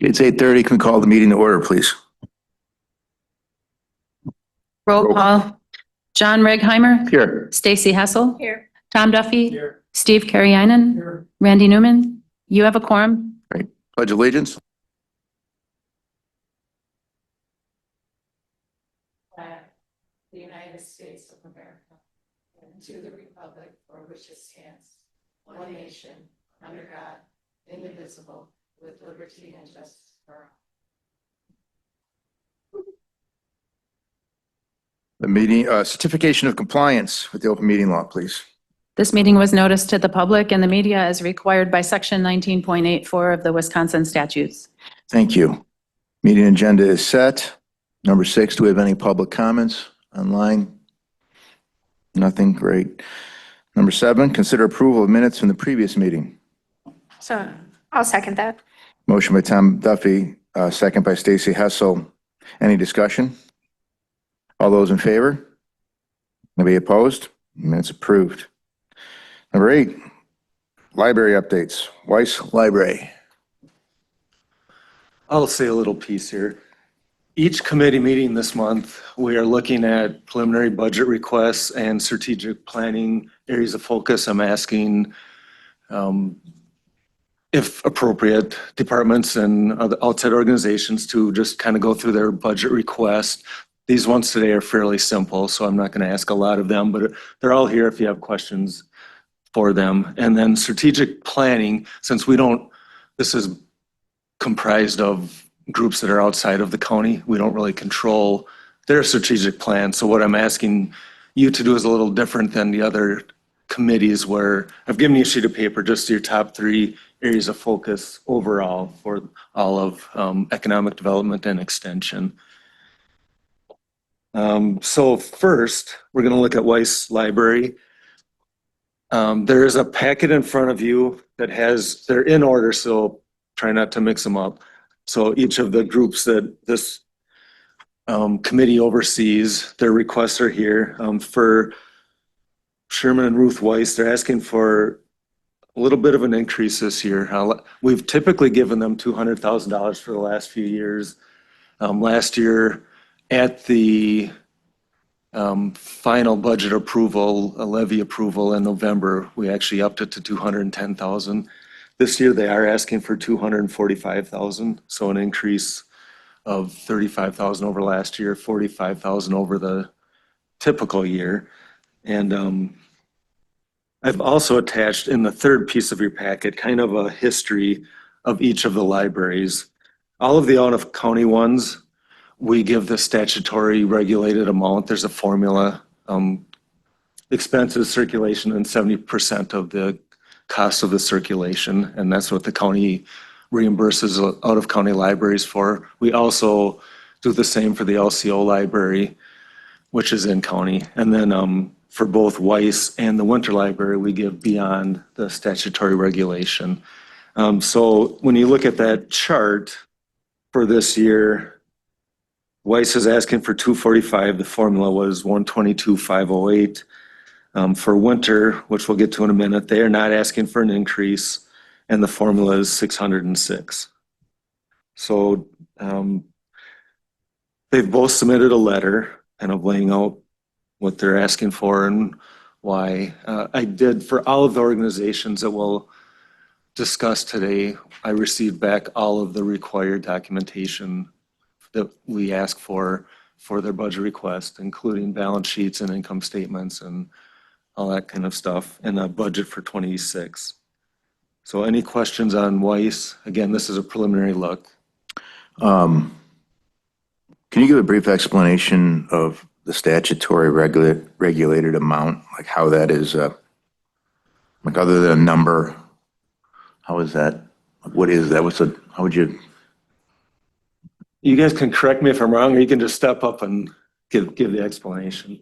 It's 8:30. Can we call the meeting to order, please? Roll call. John Regheimer. Here. Stacy Hessel. Here. Tom Duffy. Here. Steve Kariainen. Here. Randy Newman. You have a quorum. Pledge allegiance. The United States of America, and to the republic for which it stands, one nation, under God, indivisible, with liberty and justice for all. The meeting, certification of compliance with the open meeting law, please. This meeting was noticed to the public and the media as required by section 19.84 of the Wisconsin statutes. Thank you. Meeting agenda is set. Number 6, do we have any public comments online? Nothing, great. Number 7, consider approval of minutes from the previous meeting. So I'll second that. Motion by Tom Duffy, second by Stacy Hessel. Any discussion? All those in favor? Anybody opposed? Minutes approved. Number 8, library updates. Weiss Library. I'll say a little piece here. Each committee meeting this month, we are looking at preliminary budget requests and strategic planning areas of focus. I'm asking, if appropriate, departments and other outside organizations to just kind of go through their budget request. These ones today are fairly simple, so I'm not going to ask a lot of them, but they're all here if you have questions for them. And then strategic planning, since this is comprised of groups that are outside of the county, we don't really control their strategic plan. So what I'm asking you to do is a little different than the other committees where I've given you a sheet of paper, just your top 3 areas of focus overall for all of economic development and extension. So first, we're going to look at Weiss Library. There is a packet in front of you that they're in order, so try not to mix them up. So each of the groups that this committee oversees, their requests are here. For Sherman and Ruth Weiss, they're asking for a little bit of an increase this year. We've typically given them $200,000 for the last few years. Last year, at the final budget approval, a levy approval in November, we actually upped it to $210,000. This year, they are asking for $245,000, so an increase of $35,000 over last year, $45,000 over the typical year. And I've also attached in the third piece of your packet kind of a history of each of the libraries. All of the out-of-county ones, we give the statutory regulated amount. There's a formula, expenses, circulation, and 70% of the cost of the circulation, and that's what the county reimburses out-of-county libraries for. We also do the same for the LCO library, which is in county. And then for both Weiss and the Winter Library, we give beyond the statutory regulation. So when you look at that chart for this year, Weiss is asking for $245. The formula was $122,508. For Winter, which we'll get to in a minute, they are not asking for an increase, and the formula is $606. So they've both submitted a letter kind of laying out what they're asking for and why. I did for all of the organizations that we'll discuss today, I received back all of the required documentation that we ask for their budget request, including balance sheets and income statements and all that kind of stuff, and a budget for 26. So any questions on Weiss? Again, this is a preliminary look. Can you give a brief explanation of the statutory regulated amount, like how that is, like other than a number, how is that? What is that? How would you? You guys can correct me if I'm wrong, or you can just step up and give the explanation.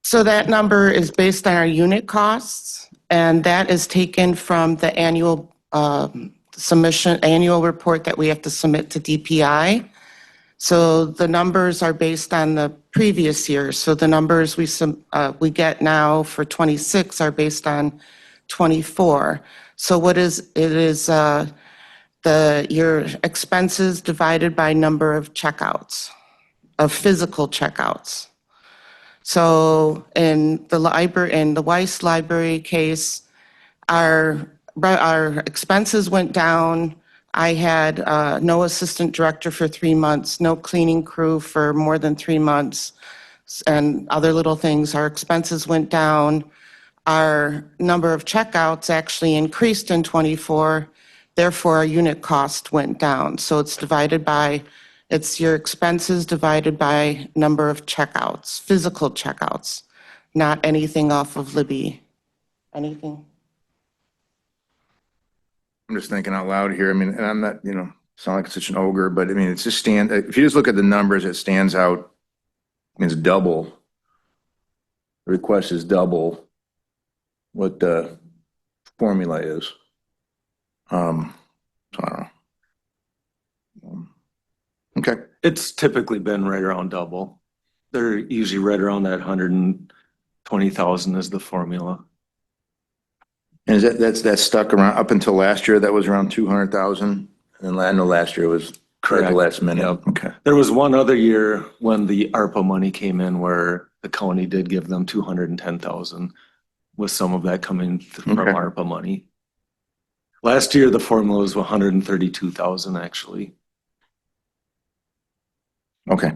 So that number is based on our unit costs, and that is taken from the annual annual report that we have to submit to DPI. So the numbers are based on the previous year. So the numbers we get now for 26 are based on 24. So it is your expenses divided by number of checkouts, of physical checkouts. So in the Weiss Library case, our expenses went down. I had no assistant director for 3 months, no cleaning crew for more than 3 months, and other little things. Our expenses went down. Our number of checkouts actually increased in '24. Therefore, our unit cost went down. So it's your expenses divided by number of checkouts, physical checkouts, not anything off of Libby. Anything? I'm just thinking out loud here. I mean, and I'm not, sound like such an ogre, but I mean, it's just if you just look at the numbers, it stands out. I mean, it's double. The request is double what the formula is. So I don't know. Okay. It's typically been right around double. They're usually right around that 120,000 is the formula. And is that's stuck around up until last year? That was around 200,000, and then last year was at the last minute. Yep. Okay. There was one other year when the ARPA money came in where the county did give them 210,000 with some of that coming from Okay. ARPA money. Last year, the formula was 132,000 actually. Okay.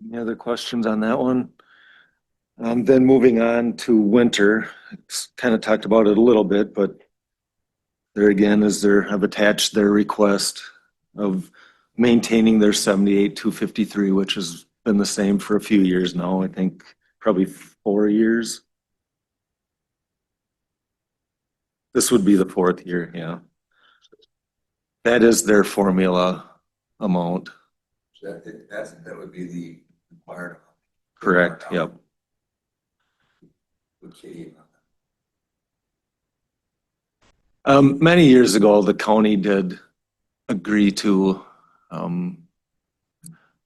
Any other questions on that one? Then moving on to winter, it's kind of talked about it a little bit, but there again have attached their request of maintaining their 78,253, which has been the same for a few years now. I think probably 4 years. This would be the 4th year, yeah. That is their formula amount. That would be the required. Correct, yep. Many years ago, the county did agree to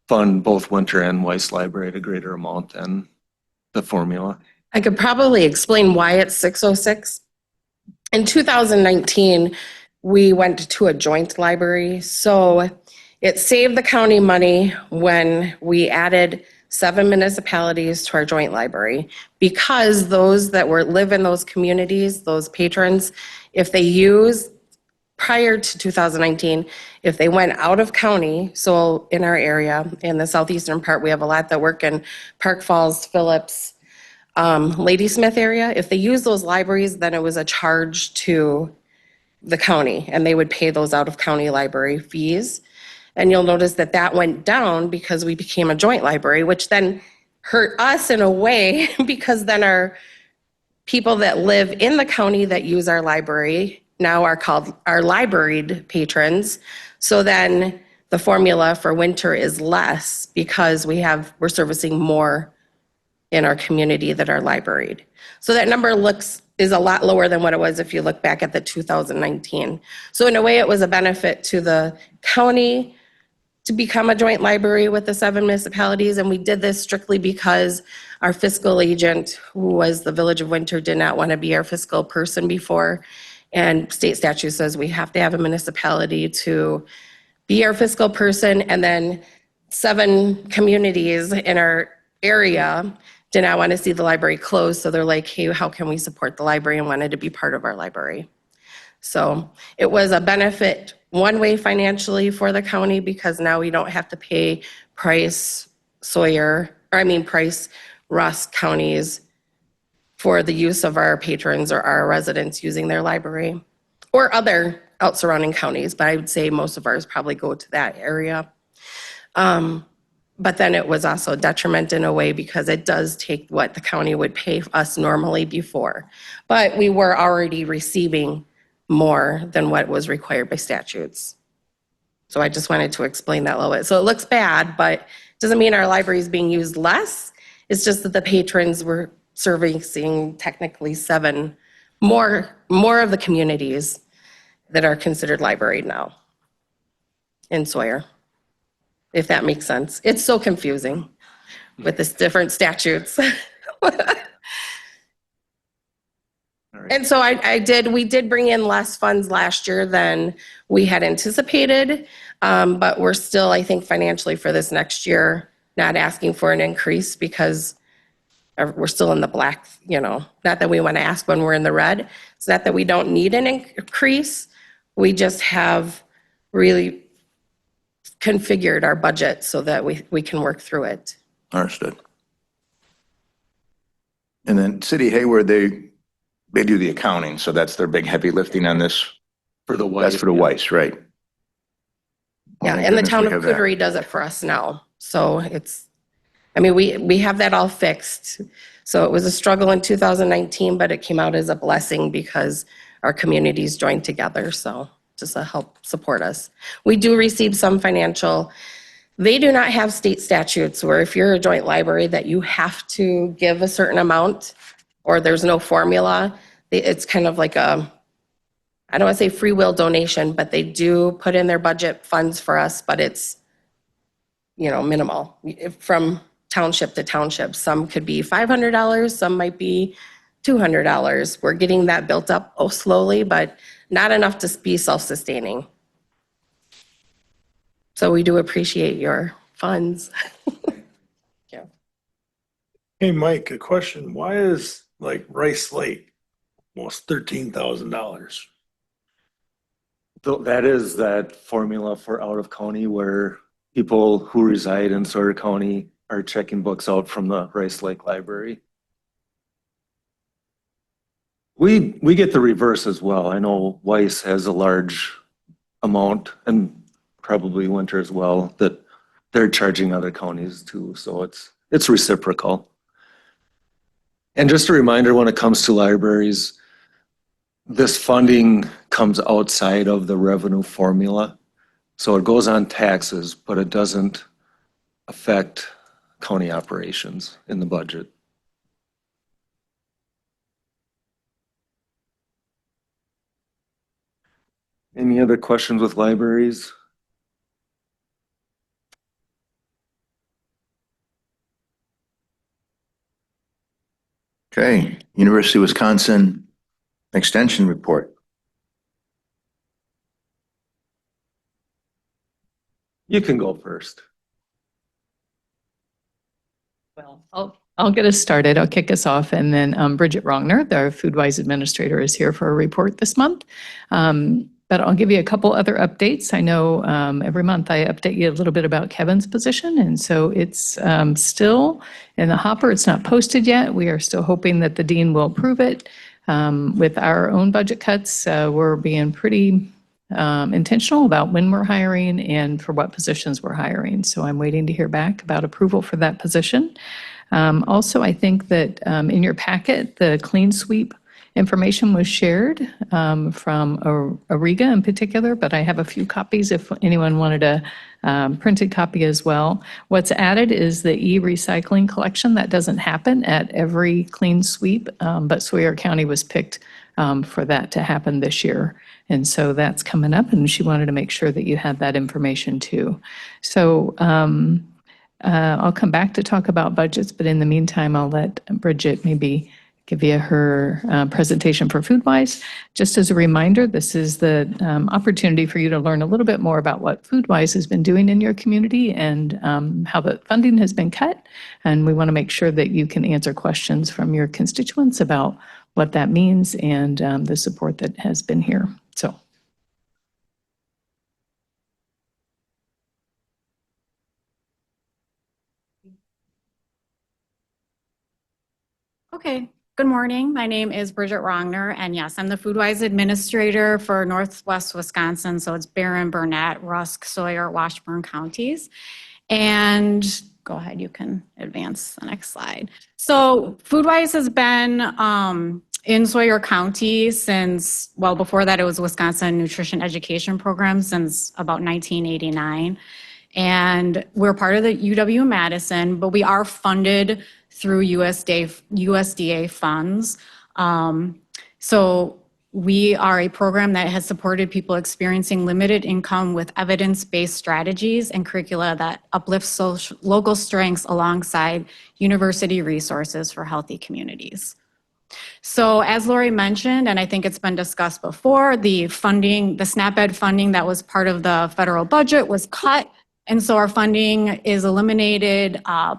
fund both Winter and Weiss Library at a greater amount than the formula. I could probably explain why it's 606. In 2019, we went to a joint library. So it saved the county money when we added 7 municipalities to our joint library, because those that live in those communities, those patrons, if they use prior to 2019, if they went out of county, so in our area, in the southeastern part, we have a lot that work in Park Falls, Phillips, Ladysmith area. If they use those libraries, then it was a charge to the county, and they would pay those out of county library fees. And you'll notice that that went down because we became a joint library, which then hurt us in a way because then our people that live in the county that use our library now are called our libraried patrons. So then the formula for winter is less because we're servicing more in our community that are libraried. So that number is a lot lower than what it was if you look back at the 2019. So in a way, it was a benefit to the county to become a joint library with the 7 municipalities. And we did this strictly because our fiscal agent, who was the Village of Winter, did not want to be our fiscal person before. And state statute says we have to have a municipality to be our fiscal person. And then 7 communities in our area did not want to see the library closed. So they're like, hey, how can we support the library, and wanted to be part of our library. So it was a benefit one way financially for the county, because now we don't have to pay Price, Rusk counties for the use of our patrons or our residents using their library, or other out surrounding counties, but I would say most of ours probably go to that area. But then it was also a detriment in a way because it does take what the county would pay us normally before. But we were already receiving more than what was required by statutes. So I just wanted to explain that a little bit. So it looks bad, but it doesn't mean our library is being used less. It's just that the patrons were servicing technically 7 more of the communities that are considered library now in Sawyer, if that makes sense. It's so confusing with this different statutes. All right. And so we did bring in less funds last year than we had anticipated. But we're still, I think, financially for this next year, not asking for an increase because we're still in the black, not that we want to ask when we're in the red. It's not that we don't need an increase. We just have really configured our budget so that we can work through it. Understood. And then City Hayward, they do the accounting, so that's their big heavy lifting on this. For the That's for the Weiss, right? Yeah, Oh, and the goodness, town we of have that. Cootery does it for us now. So we have that all fixed. So it was a struggle in 2019, but it came out as a blessing because our communities joined together. So just to help support us. We do receive some financial. They do not have state statutes where if you're a joint library that you have to give a certain amount or there's no formula. It's kind of like I don't want to say free will donation, but they do put in their budget funds for us, but it's, minimal from township to township. Some could be $500, some might be $200. We're getting that built up slowly, but not enough to be self-sustaining. So we do appreciate your funds. Hey, Mike, a question. Why is like Rice Lake almost $13,000? That is that formula for out of county where people who reside in Sawyer County are checking books out from the Rice Lake Library. We get the reverse as well. I know Weiss has a large amount and probably Winter as well that they're charging other counties too. So it's reciprocal. And just a reminder, when it comes to libraries, this funding comes outside of the revenue formula. So it goes on taxes, but it doesn't affect county operations in the budget. Any other questions with libraries? Okay, University of Wisconsin Extension Report. You can go first. Well, I'll get us started. I'll kick us off, and then Bridget Rongner, the FoodWise administrator, is here for a report this month. But I'll give you a couple other updates. I know every month I update you a little bit about Kevin's position, and so it's still in the hopper. It's not posted yet. We are still hoping that the dean will approve it. With our own budget cuts, we're being pretty intentional about when we're hiring and for what positions we're hiring. So I'm waiting to hear back about approval for that position. Also, I think that in your packet, the clean sweep information was shared from Ariga in particular, but I have a few copies if anyone wanted a printed copy as well. What's added is the e-recycling collection. That doesn't happen at every clean sweep, but Sawyer County was picked for that to happen this year. And so that's coming up, and she wanted to make sure that you had that information too. So I'll come back to talk about budgets, but in the meantime, I'll let Bridget maybe give you her presentation for FoodWise. Just as a reminder, this is the opportunity for you to learn a little bit more about what FoodWise has been doing in your community and how the funding has been cut. And we want to make sure that you can answer questions from your constituents about what that means and the support that has been here. So. Okay, good morning. My name is Bridget Rongner, and yes, I'm the FoodWise administrator for Northwest Wisconsin. So it's Barron, Burnett, Rusk, Sawyer, Washburn counties. And go ahead, you can advance the next slide. So FoodWise has been in Sawyer County since, well, before that it was Wisconsin Nutrition Education Program since about 1989. And we're part of the UW-Madison, but we are funded through USDA funds. So We are a program that has supported people experiencing limited income with evidence-based strategies and curricula that uplift local strengths alongside university resources for healthy communities. So as Lori mentioned, and I think it's been discussed before, the funding, the SNAP-Ed funding that was part of the federal budget was cut. And so our funding is eliminated. The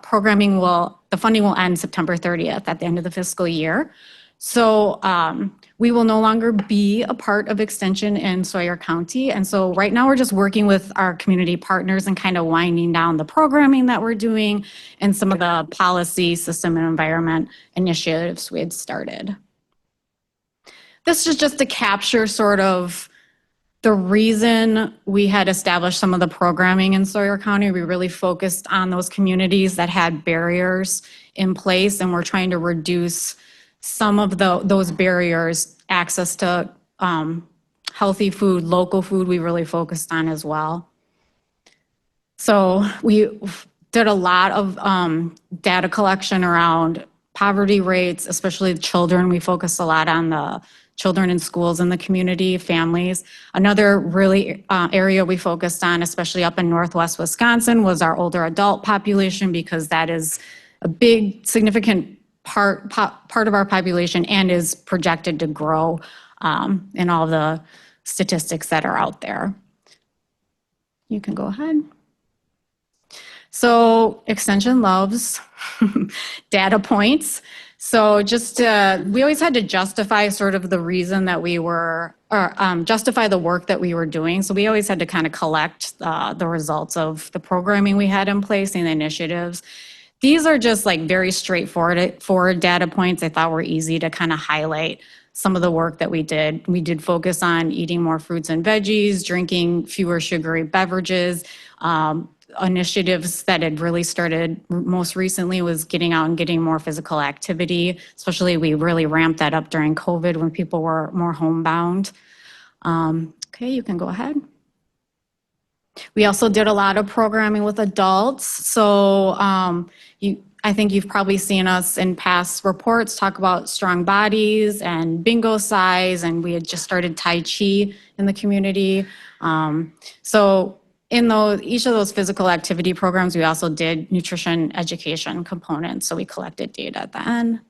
funding will end September 30th at the end of the fiscal year. So we will no longer be a part of Extension in Sawyer County. And so right now we're just working with our community partners and kind of winding down the programming that we're doing and some of the policy, system, and environment initiatives we had started. This is just to capture sort of the reason we had established some of the programming in Sawyer County. We really focused on those communities that had barriers in place, and we're trying to reduce some of those barriers. Access to healthy food, local food, we really focused on as well. So we did a lot of data collection around poverty rates, especially the children. We focused a lot on the children in schools in the community, families. Another really area we focused on, especially up in Northwest Wisconsin, was our older adult population, because that is a big, significant part of our population and is projected to grow in all the statistics that are out there. You can go ahead. So Extension loves data points. So just we always had to justify sort of the reason that we were, or justify the work that we were doing. So we always had to kind of collect the results of the programming we had in place and the initiatives. These are just like very straightforward data points I thought were easy to kind of highlight some of the work that we did. We did focus on eating more fruits and veggies, drinking fewer sugary beverages. Initiatives that had really started most recently was getting out and getting more physical activity. Especially, we really ramped that up during COVID when people were more homebound. Okay, you can go ahead. We also did a lot of programming with adults. So I think you've probably seen us in past reports talk about strong bodies and bingo size, and we had just started Tai Chi in the community. So in each of those physical activity programs, we also did nutrition education components. So we collected data at the end.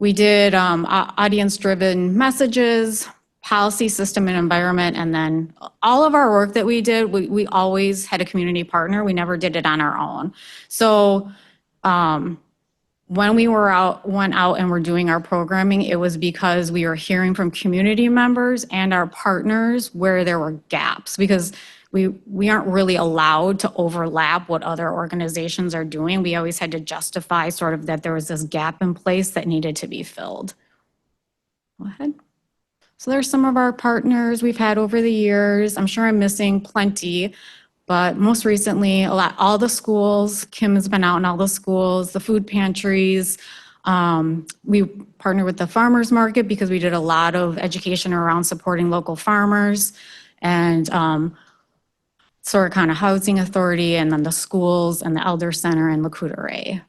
We did audience-driven messages, policy, system, and environment. And then all of our work that we did, we always had a community partner. We never did it on our own. So when we went out and were doing our programming, it was because we were hearing from community members and our partners where there were gaps, because we aren't really allowed to overlap what other organizations are doing. We always had to justify sort of that there was this gap in place that needed to be filled. Go ahead. So there's some of our partners we've had over the years. I'm sure I'm missing plenty, but most recently, all the schools. Kim has been out in all the schools, the food pantries. We partnered with the farmers market because we did a lot of education around supporting local farmers, and Sawyer County Housing Authority, and then the schools and the Elder Center and Lakota Ray.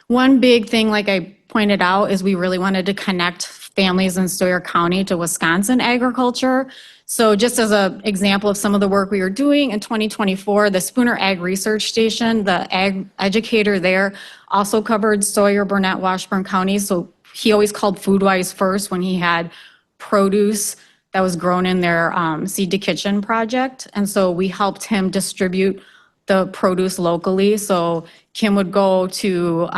One big thing, like I pointed out, is we really wanted to connect families in Sawyer County to Wisconsin agriculture. So just as an example of some of the work we were doing in 2024, the Spooner Ag Research Station, the ag educator there also covered Sawyer, Burnett, Washburn counties. So he always called FoodWise first when he had produce that was grown in their Seed to Kitchen project. And so we helped him distribute the produce locally. So Kim would go to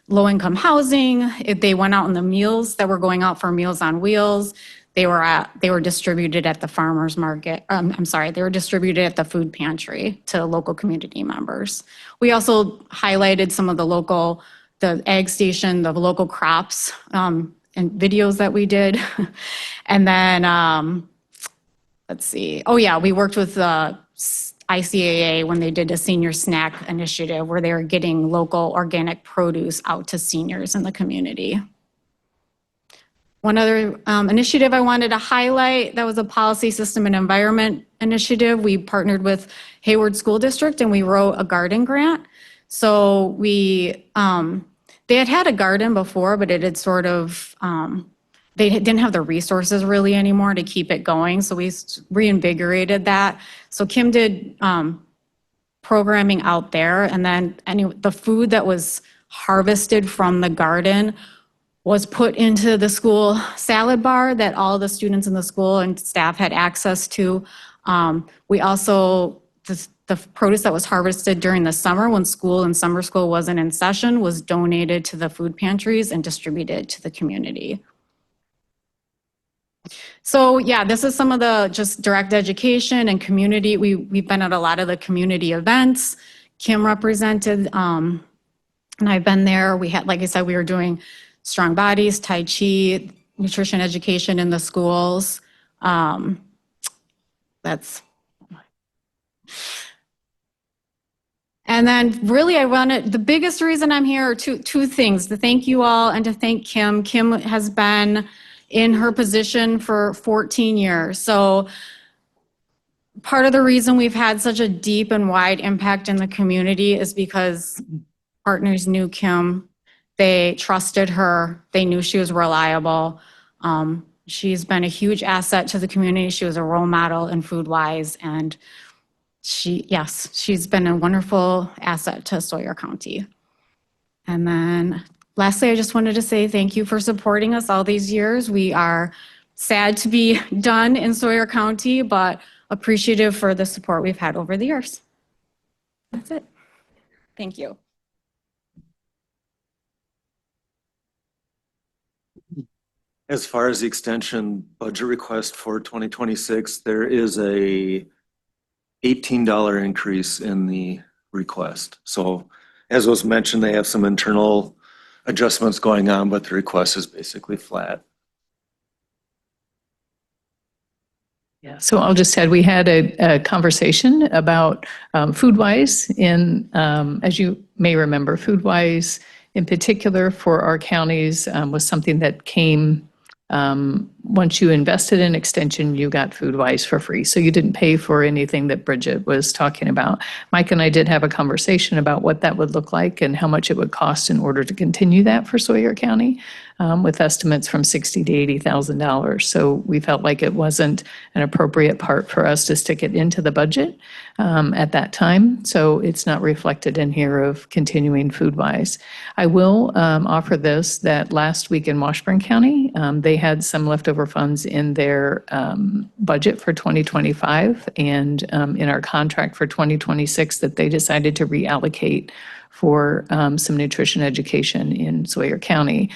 low-income housing. If they went out in the meals that were going out for Meals on Wheels, they were distributed at the farmers market. They were distributed at the food pantry to local community members. We also highlighted some of the ag station, the local crops, and videos that we did. And then, let's see. Oh yeah, we worked with the ICAA when they did a senior snack initiative where they were getting local organic produce out to seniors in the community. One other initiative I wanted to highlight, that was a policy, system, and environment initiative. We partnered with Hayward School District and we wrote a garden grant. So they had had a garden before, but it had sort of, they didn't have the resources really anymore to keep it going. So we reinvigorated that. So Kim did programming out there, and then the food that was harvested from the garden was put into the school salad bar that all the students in the school and staff had access to. We also, the produce that was harvested during the summer when school and summer school wasn't in session was donated to the food pantries and distributed to the community. So yeah, this is some of the just direct education and community. We've been at a lot of the community events. Kim represented, and I've been there. We had, like I said, we were doing Strong Bodies, Tai Chi, nutrition education in the schools. That's. And then really the biggest reason I'm here are two things, to thank you all and to thank Kim. Kim has been in her position for 14 years. So part of the reason we've had such a deep and wide impact in the community is because partners knew Kim. They trusted her. They knew she was reliable. She's been a huge asset to the community. She was a role model in FoodWise, and she's been a wonderful asset to Sawyer County. And then lastly, I just wanted to say thank you for supporting us all these years. We are sad to be done in Sawyer County, but appreciative for the support we've had over the years. That's it. Thank you. As far as the extension budget request for 2026, there is a $18 increase in the request. So as was mentioned, they have some internal adjustments going on, but the request is basically flat. Yeah, so I'll just add, we had a conversation about FoodWise in, as you may remember, FoodWise in particular for our counties was something that came, once you invested in extension, you got FoodWise for free. So you didn't pay for anything that Bridget was talking about. Mike and I did have a conversation about what that would look like and how much it would cost in order to continue that for Sawyer County, with estimates from $60,000 to $80,000. So we felt like it wasn't an appropriate part for us to stick it into the budget at that time. So it's not reflected in here of continuing FoodWise. I will offer this, that last week in Washburn County, they had some leftover funds in their budget for 2025 and in our contract for 2026 that they decided to reallocate for some nutrition education in Sawyer County.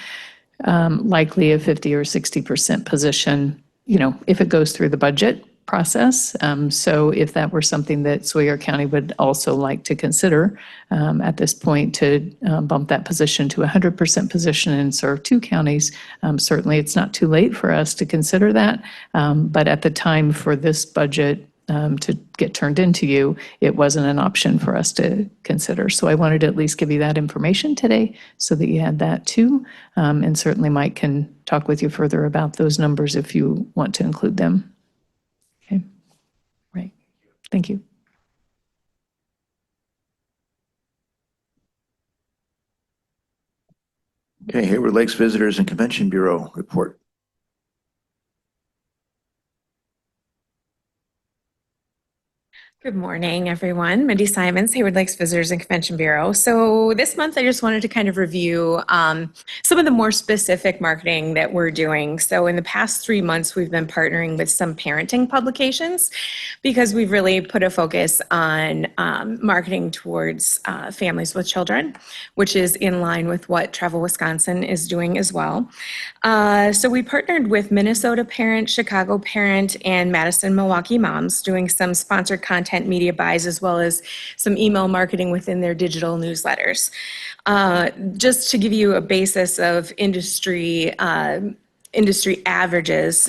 Likely a 50 or 60% position, if it goes through the budget process. So if that were something that Sawyer County would also like to consider at this point to bump that position to 100% position and serve two counties, certainly it's not too late for us to consider that. But at the time for this budget to get turned into you, it wasn't an option for us to consider. So I wanted to at least give you that information today so that you had that too. And certainly Mike can talk with you further about those numbers if you want to include them. Okay, right. Thank you. Okay, Hayward Lakes Visitors and Convention Bureau report. Good morning, everyone. Mindy Simons, Hayward Lakes Visitors and Convention Bureau. So this month, I just wanted to kind of review some of the more specific marketing that we're doing. So in the past 3 months, we've been partnering with some parenting publications because we've really put a focus on marketing towards families with children, which is in line with what Travel Wisconsin is doing as well. So we partnered with Minnesota Parent, Chicago Parent, and Madison Milwaukee Moms doing some sponsored content media buys as well as some email marketing within their digital newsletters. Just to give you a basis of industry averages,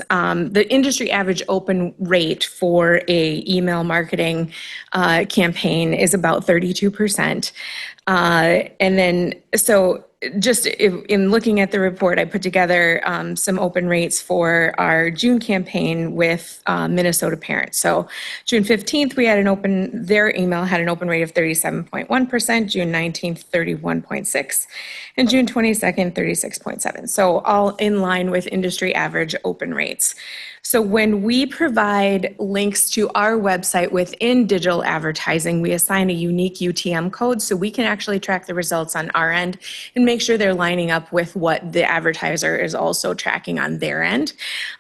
the industry average open rate for a email marketing campaign is about 32%. And then, so just in looking at the report, I put together some open rates for our June campaign with Minnesota parents. So June 15th, their email had an open rate of 37.1%, June 19th, 31.6%, and June 22nd, 36.7%. So all in line with industry average open rates. So when we provide links to our website within digital advertising, we assign a unique UTM code so we can actually track the results on our end and make sure they're lining up with what the advertiser is also tracking on their end.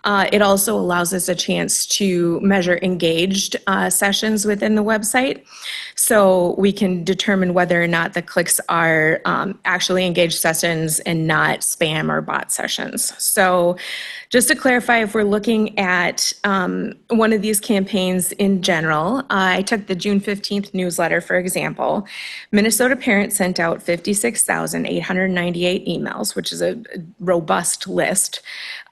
It also allows us a chance to measure engaged sessions within the website. So we can determine whether or not the clicks are actually engaged sessions and not spam or bot sessions. So just to clarify, if we're looking at one of these campaigns in general, I took the June 15th newsletter, for example. Minnesota Parents sent out 56,898 emails, which is a robust list.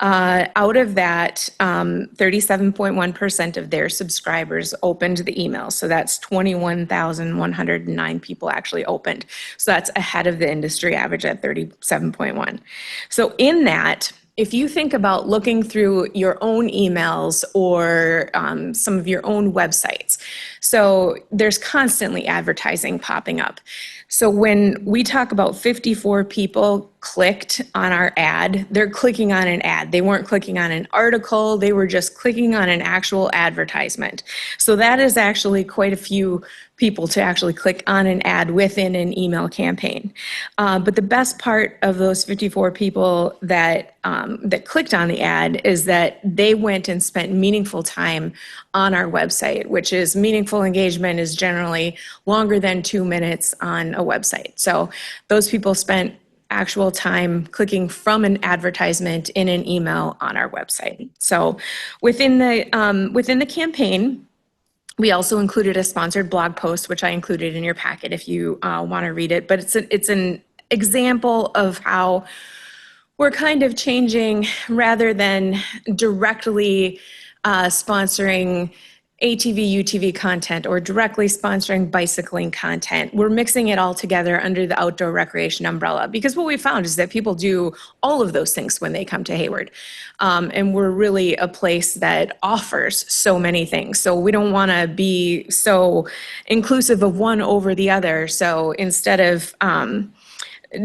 Out of that, 37.1% of their subscribers opened the email. So that's 21,109 people actually opened. So that's ahead of the industry average at 37.1. So in that, if you think about looking through your own emails or some of your own websites, so there's constantly advertising popping up. So when we talk about 54 people clicked on our ad, they're clicking on an ad. They weren't clicking on an article. They were just clicking on an actual advertisement. So that is actually quite a few people to actually click on an ad within an email campaign. But the best part of those 54 people that clicked on the ad is that they went and spent meaningful time on our website, which is meaningful engagement is generally longer than 2 minutes on a website. So those people spent actual time clicking from an advertisement in an email on our website. So within the campaign, we also included a sponsored blog post, which I included in your packet if you want to read it. But it's an example of how we're kind of changing rather than directly sponsoring ATV, UTV content or directly sponsoring bicycling content. We're mixing it all together under the outdoor recreation umbrella because what we found is that people do all of those things when they come to Hayward. And we're really a place that offers so many things. So we don't want to be so inclusive of one over the other. So instead of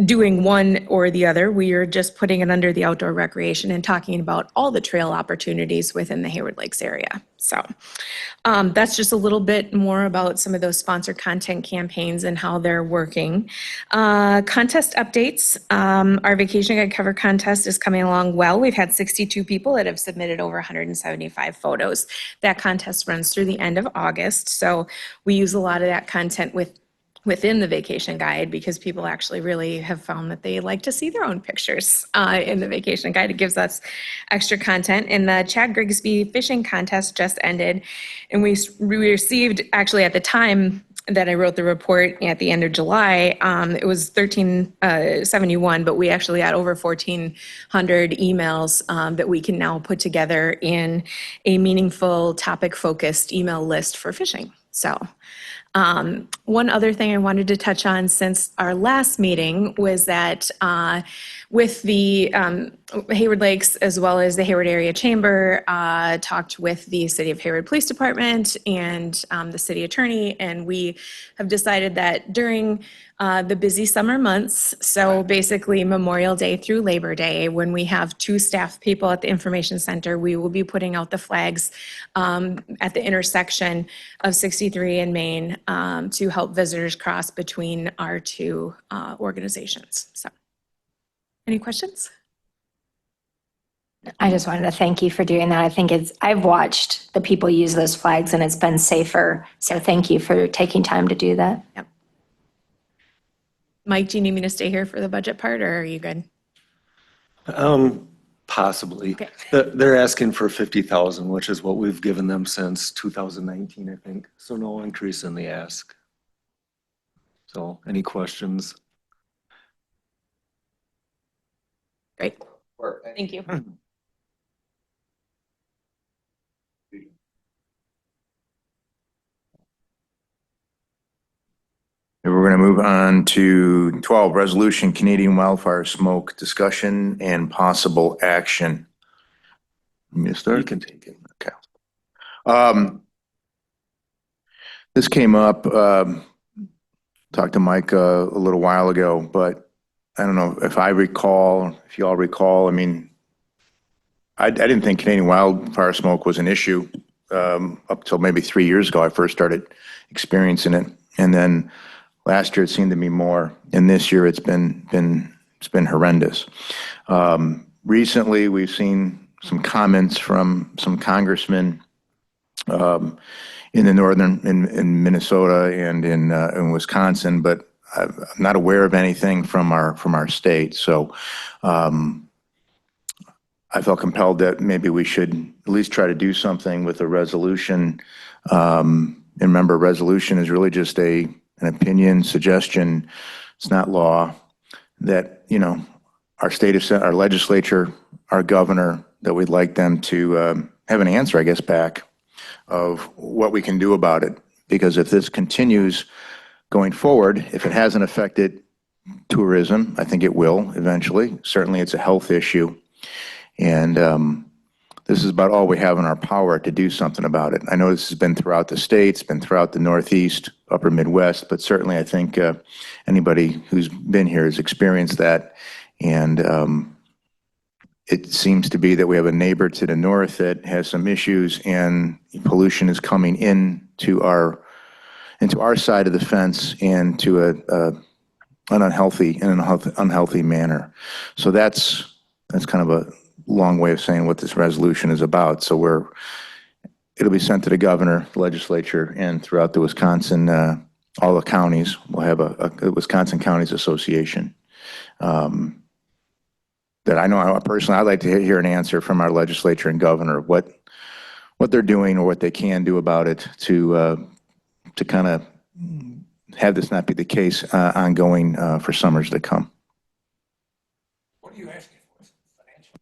doing one or the other, we are just putting it under the outdoor recreation and talking about all the trail opportunities within the Hayward Lakes area. So that's just a little bit more about some of those sponsored content campaigns and how they're working. Contest updates. Our Vacation Guide cover contest is coming along well. We've had 62 people that have submitted over 175 photos. That contest runs through the end of August. So we use a lot of that content within the Vacation Guide because people actually really have found that they like to see their own pictures in the Vacation Guide. It gives us extra content. And the Chad Grigsby fishing contest just ended. And we received, actually at the time that I wrote the report at the end of July, it was 1371, but we actually had over 1,400 emails that we can now put together in a meaningful topic-focused email list for fishing. So one other thing I wanted to touch on since our last meeting was that with the Hayward Lakes as well as the Hayward Area Chamber, talked with the City of Hayward Police Department and the city attorney, and we have decided that during the busy summer months, so basically Memorial Day through Labor Day, when we have 2 staff people at the information center, we will be putting out the flags at the intersection of 63 and Main to help visitors cross between our 2 organizations. So, any questions? I just wanted to thank you for doing that. I think I've watched the people use those flags and it's been safer. So thank you for taking time to do that. Yep. Mike, do you need me to stay here for the budget part or are you good? Possibly. Okay. They're asking for 50,000, which is what we've given them since 2019, I think. So no increase in the ask. So any questions? Great. Thank you. We're going to move on to 12, resolution Canadian wildfire smoke discussion and possible action. You want me to start? You can take it. Okay. This came up, talked to Mike a little while ago, but I don't know if I recall, if you all recall, I mean, I didn't think Canadian wildfire smoke was an issue up till maybe 3 years ago. I first started experiencing it. And then last year it seemed to be more, and this year it's been horrendous. Recently, we've seen some comments from some congressmen in the northern, in Minnesota and in Wisconsin, but I'm not aware of anything from our state. So I felt compelled that maybe we should at least try to do something with a resolution. And remember, a resolution is really just an opinion, suggestion. It's not law. That, you know, our our legislature, our governor, that we'd like them to have an answer, I guess, back of what we can do about it. Because if this continues going forward, if it hasn't affected tourism, I think it will eventually. Certainly, it's a health issue. And this is about all we have in our power to do something about it. I know this has been throughout the states, been throughout the Northeast, upper Midwest, but certainly I think anybody who's been here has experienced that. And it seems to be that we have a neighbor to the north that has some issues, and pollution is coming into our side of the fence and to an unhealthy manner. So that's kind of a long way of saying what this resolution is about. So it'll be sent to the governor, the legislature, and throughout the Wisconsin, all the counties. We'll have a Wisconsin Counties Association. That I know personally, I'd like to hear an answer from our legislature and governor, what they're doing or what they can do about it to kind of have this not be the case ongoing for summers to come. What are you asking for? Financial?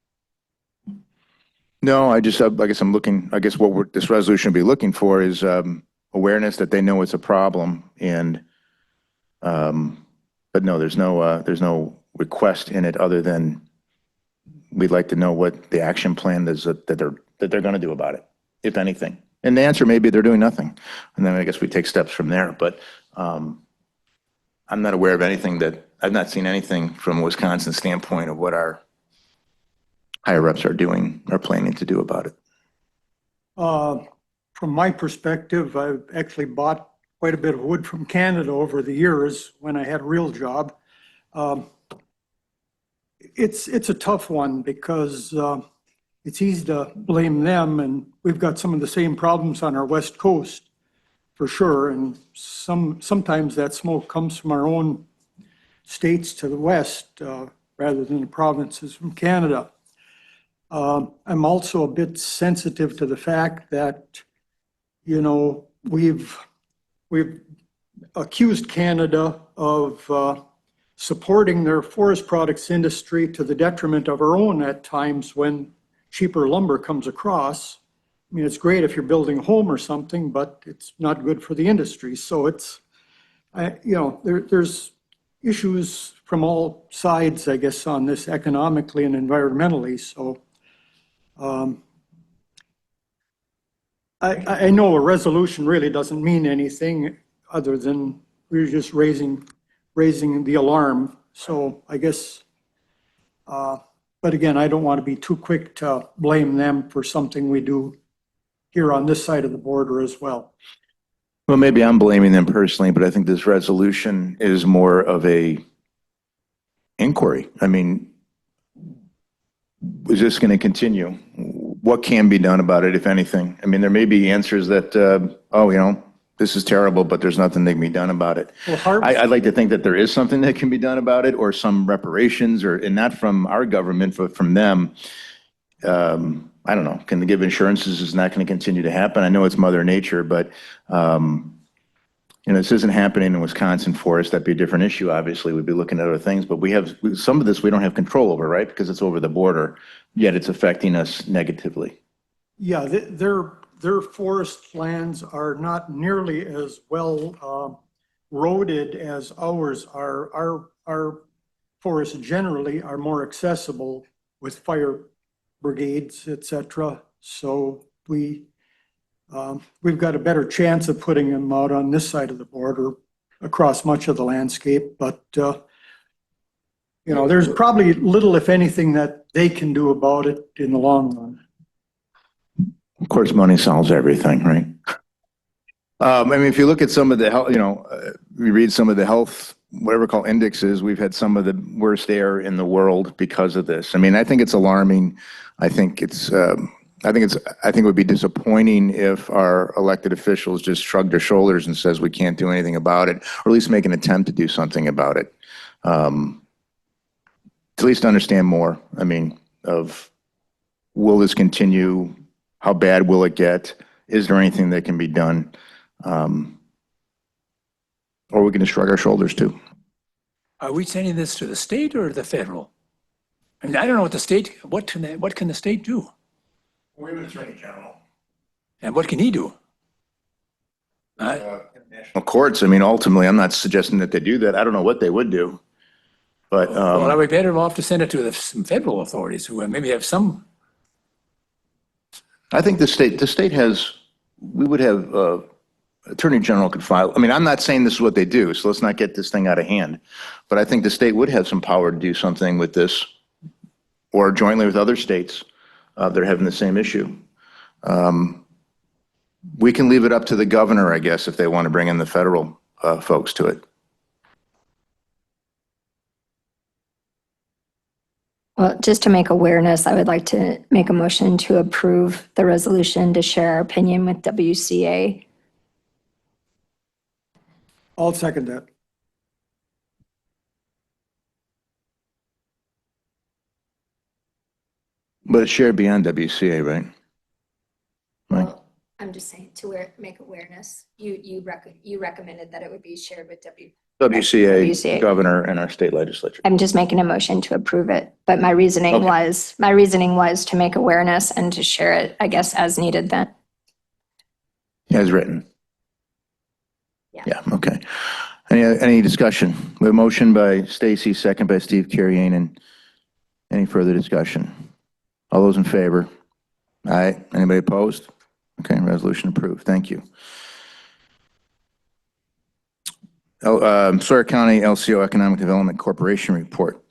No, I guess I'm looking, I guess what this resolution will be looking for is awareness that they know it's a problem, and but no, there's no request in it other than we'd like to know what the action plan is that they're going to do about it, if anything. And the answer may be they're doing nothing, and then I guess we take steps from there. But I'm not aware of anything I've not seen anything from a Wisconsin standpoint of what our higher ups are doing or planning to do about it. From my perspective, I've actually bought quite a bit of wood from Canada over the years when I had a real job. It's a tough one because it's easy to blame them, and we've got some of the same problems on our West Coast for sure. And sometimes that smoke comes from our own states to the west rather than the provinces from Canada. I'm also a bit sensitive to the fact that, you know, we've accused Canada of supporting their forest products industry to the detriment of our own at times when cheaper lumber comes across. I mean, it's great if you're building a home or something, but it's not good for the industry. So there's issues from all sides, I guess, on this economically and environmentally. So I know a resolution really doesn't mean anything other than we're just raising the alarm. So I guess, but again, I don't want to be too quick to blame them for something we do here on this side of the border as well. Well, maybe I'm blaming them personally, but I think this resolution is more of a inquiry. I mean, is this going to continue? What can be done about it, if anything? I mean, there may be answers that, this is terrible, but there's nothing that can be done about it. Well, I'd like to think that there is something that can be done about it, or some reparations, and not from our government, but from them. I don't know. Can they give insurances? Is not going to continue to happen? I know it's Mother Nature, but this isn't happening in Wisconsin for us. That'd be a different issue. Obviously, we'd be looking at other things, but we have some of this we don't have control over, right? Because it's over the border, yet it's affecting us negatively. Yeah, their forest lands are not nearly as well roaded as ours are, our forests generally are more accessible with fire brigades, et cetera. So we've got a better chance of putting them out on this side of the border across much of the landscape, but you know, there's probably little, if anything, that they can do about it in the long run. Of course, money solves everything, right? I mean, if you look at some of the health, we read some of the health, whatever called indexes, we've had some of the worst air in the world because of this. I mean, I think it's alarming. I think it would be disappointing if our elected officials just shrug their shoulders and says we can't do anything about it, or at least make an attempt to do something about it. To at least understand more, I mean, of will this continue? How bad will it get? Is there anything that can be done? Or we can just shrug our shoulders too. Are we sending this to the state or the federal? I mean, I don't know what the state, what can the state do? We have an attorney general. And what can he do? National courts, I mean, ultimately, I'm not suggesting that they do that. I don't know what they would do. But Well, are we better off to send it to some federal authorities who maybe have some? I think the state has, we would have, attorney general could file. I mean, I'm not saying this is what they do, so let's not get this thing out of hand. But I think the state would have some power to do something with this, or jointly with other states that are having the same issue. We can leave it up to the governor, I guess, if they want to bring in the federal folks to it. Well, just to make awareness, I would like to make a motion to approve the resolution to share our opinion with WCA. I'll second that. But it's shared beyond WCA, right? Right. Well, I'm just saying to make awareness. You recommended that it would be shared with WCA, governor, and our state legislature. I'm just making a motion to approve it, but my reasoning was to make awareness and to share it, I guess, as needed then. As written. Yeah. Yeah, okay. Any discussion? We have a motion by Stacy, second by Steve Carrianen. Any further discussion? All those in favor? Aye. Anybody opposed? Okay, resolution approved. Thank you. Sawyer County LCO Economic Development Corporation report.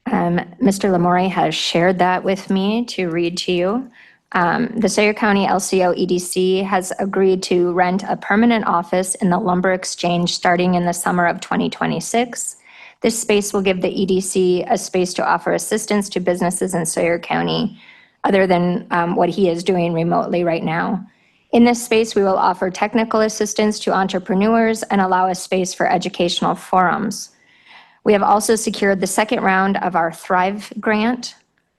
Mr. Lamore has shared that with me to read to you. The Sawyer County LCO EDC has agreed to rent a permanent office in the Lumber Exchange starting in the summer of 2026. This space will give the EDC a space to offer assistance to businesses in Sawyer County, other than what he is doing remotely right now. In this space, we will offer technical assistance to entrepreneurs and allow a space for educational forums. We have also secured the second round of our Thrive grant.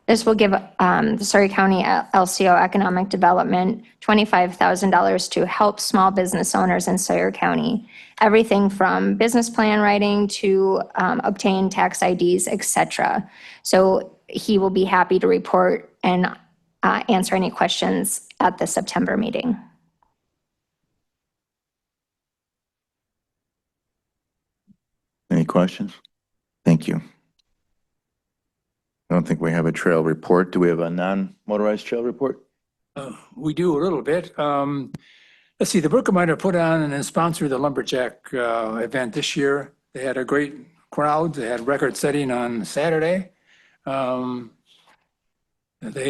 This will give the Sawyer County LCO Economic Development $25,000 to help small business owners in Sawyer County. Everything from business plan writing to obtain tax IDs, etc. So he will be happy to report and answer any questions at the September meeting. Any questions? Thank you. I don't think we have a trail report. Do we have a non-motorized trail report? We do a little bit. Let's see, the Brookminer put on and sponsored the Lumberjack event this year. They had a great crowd. They had record setting on Saturday. The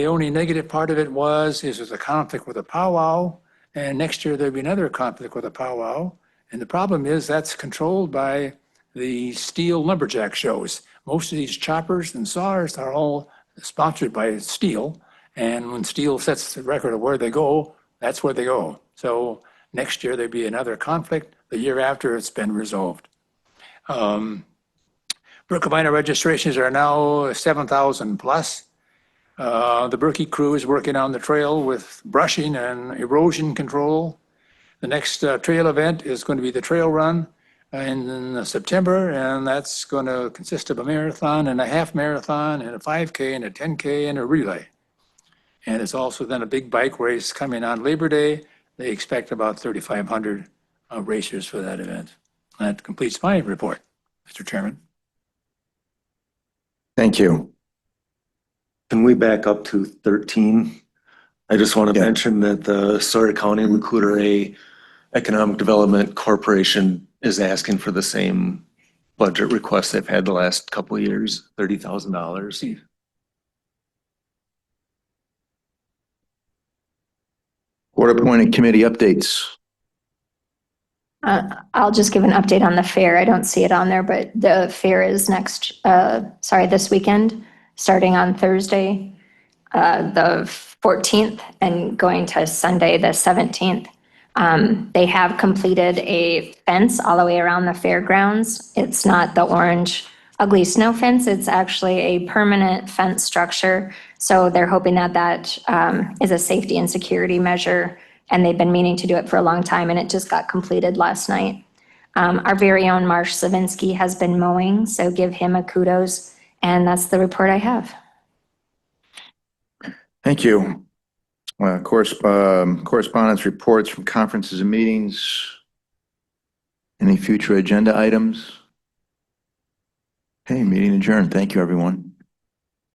only negative part of it was a conflict with a powwow, and next year there'll be another conflict with a powwow. And the problem is that's controlled by the Steel Lumberjack shows. Most of these choppers and saws are all sponsored by Steel, and when Steel sets the record of where they go, that's where they go. So next year there'll be another conflict. The year after, it's been resolved. Brookminer registrations are now 7,000 plus. The Berkey crew is working on the trail with brushing and erosion control. The next trail event is going to be the trail run in September, and that's going to consist of a marathon and a half marathon and a 5K and a 10K and a relay. And it's also then a big bike race coming on Labor Day. They expect about 3,500 racers for that event. That completes my report, Mr. Chairman. Thank you. Can we back up to 13? I just want to Yeah. mention that the Sawyer County Recruiter A Economic Development Corporation is asking for the same budget request they've had the last couple of years, $30,000. Board appointed committee updates. I'll just give an update on the fair. I don't see it on there, but the fair is this weekend, starting on Thursday, the 14th, and going to Sunday, the 17th. They have completed a fence all the way around the fairgrounds. It's not the orange ugly snow fence. It's actually a permanent fence structure. So they're hoping that that is a safety and security measure. And they've been meaning to do it for a long time, and it just got completed last night. Our very own Marsh Savinsky has been mowing, so give him a kudos. And that's the report I have. Thank you. Correspondence reports from conferences and meetings. Any future agenda items? Okay, meeting adjourned. Thank you, everyone.